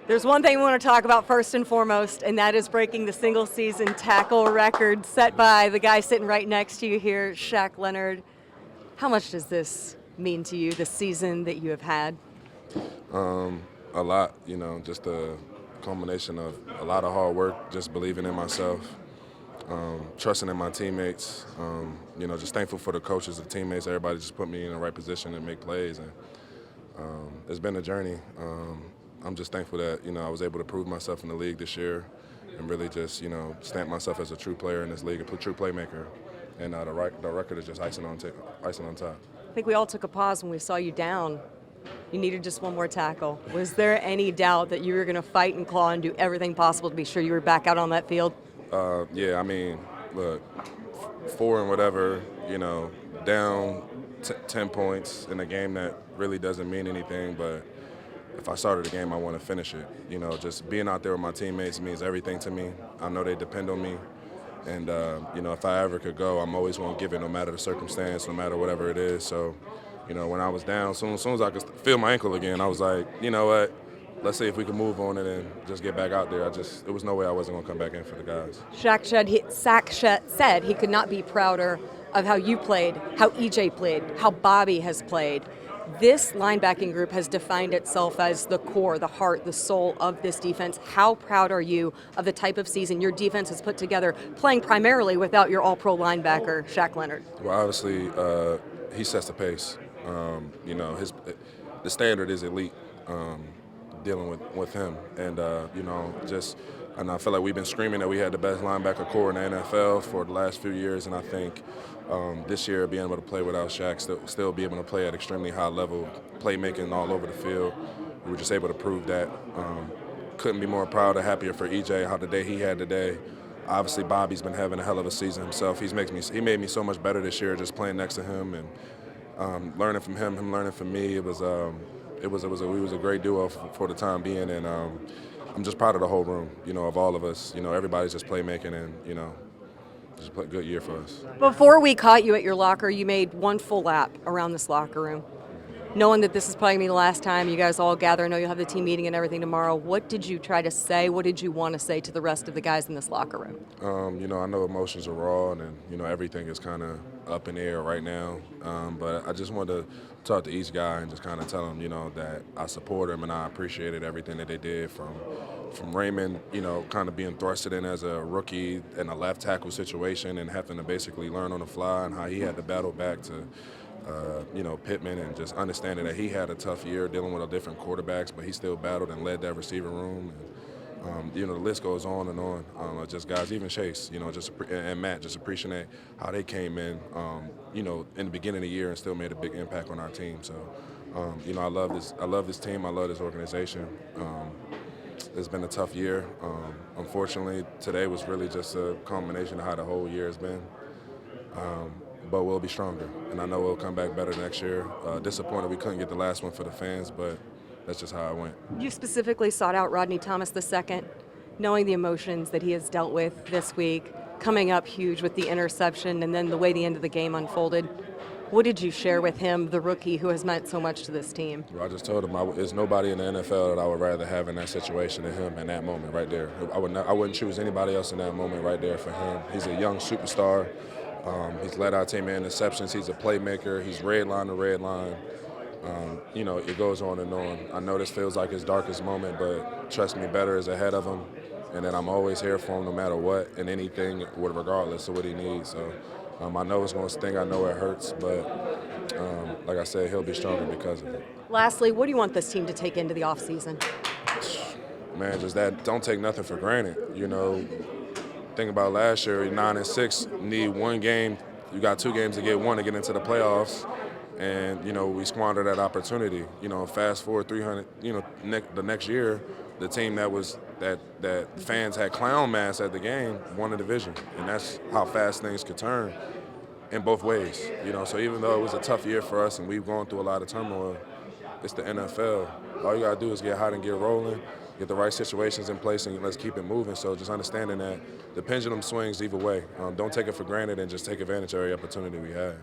There's one thing we want to talk about first and foremost, and that is breaking the single-season tackle record set by the guy sitting right next to you here, Shaq Leonard. How much does this mean to you, the season that you have had? A lot, just a combination of a lot of hard work, just believing in myself, trusting in my teammates, just thankful for the coaches, the teammates, everybody just put me in the right position to make plays. And it's been a journey. I'm just thankful that, I was able to prove myself in the league this year and really just, stamp myself as a true player in this league, a true playmaker. And the record is just icing on top. I think we all took a pause when we saw you down. You needed just one more tackle. Was there any doubt that you were going to fight and claw and do everything possible to be sure you were back out on that field? Yeah, look, 4 and whatever, down 10 points in a game that really doesn't mean anything, but if I started the game, I want to finish it. Just being out there with my teammates means everything to me. I know they depend on me. And, if I ever could go, I'm always going to give it no matter the circumstance, no matter whatever it is. So, when I was down, as soon as I could feel my ankle again, I was like, you know what, let's see if we can move on it and just get back out there. There was no way I wasn't going to come back in for the guys. Shaq said he could not be prouder of how you played, how EJ played, how Bobby has played. This linebacking group has defined itself as the core, the heart, the soul of this defense. How proud are you of the type of season your defense has put together, playing primarily without your all-pro linebacker, Shaq Leonard? Well, obviously, he sets the pace. The standard is elite dealing with him. And, and I feel like we've been screaming that we had the best linebacker core in the NFL for the last few years, and I think this year being able to play without Shaq, still be able to play at extremely high level, playmaking all over the field, we were just able to prove that. Couldn't be more proud or happier for EJ, how the day he had today. Obviously, Bobby's been having a hell of a season himself. He made me so much better this year just playing next to him and learning from him learning from me. We was a great duo for the time being, and I'm just proud of the whole room, of all of us. Everybody's just playmaking and, just a good year for us. Before we caught you at your locker, you made one full lap around this locker room. Knowing that this is probably going to be the last time you guys all gather, I know you'll have the team meeting and everything tomorrow. What did you try to say? What did you want to say to the rest of the guys in this locker room? I know emotions are raw and everything is kind of up in the air right now. But I just wanted to talk to each guy and just kind of tell them, that I support them and I appreciated everything that they did from Raymond, kind of being thrusted in as a rookie in a left tackle situation and having to basically learn on the fly and how he had to battle back to Pittman and just understanding that he had a tough year dealing with different quarterbacks, but he still battled and led that receiver room. And, the list goes on and on. Just guys, even Chase, and Matt, just appreciate how they came in, in the beginning of the year and still made a big impact on our team. So, I love this team. I love this organization. It's been a tough year. Unfortunately, today was really just a culmination of how the whole year has been. But we'll be stronger, and I know we'll come back better next year. Disappointed we couldn't get the last one for the fans, but that's just how it went. You specifically sought out Rodney Thomas II, knowing the emotions that he has dealt with this week, coming up huge with the interception and then the way the end of the game unfolded. What did you share with him, the rookie who has meant so much to this team? Well, I just told him there's nobody in the NFL that I would rather have in that situation than him in that moment right there. I wouldn't choose anybody else in that moment right there for him. He's a young superstar. He's led our team in interceptions. He's a playmaker. He's red line to red line. It goes on and on. I know this feels like his darkest moment, but trust me, better is ahead of him. And that I'm always here for him no matter what and anything, regardless of what he needs. So I know it's going to sting. I know it hurts, but like I said, he'll be stronger because of it. Lastly, what do you want this team to take into the offseason? Man, just that don't take nothing for granted. Think about last year, 9-6, need one game. You got 2 games to get one to get into the playoffs. And, we squandered that opportunity. Fast forward 300, the next year, the team that fans had clown masks at the game won the division. And that's how fast things could turn in both ways. So even though it was a tough year for us and we've gone through a lot of turmoil, it's the NFL. All you got to do is get hot and get rolling, get the right situations in place, and let's keep it moving. So just understanding that the pendulum swings either way. Don't take it for granted and just take advantage of every opportunity we have.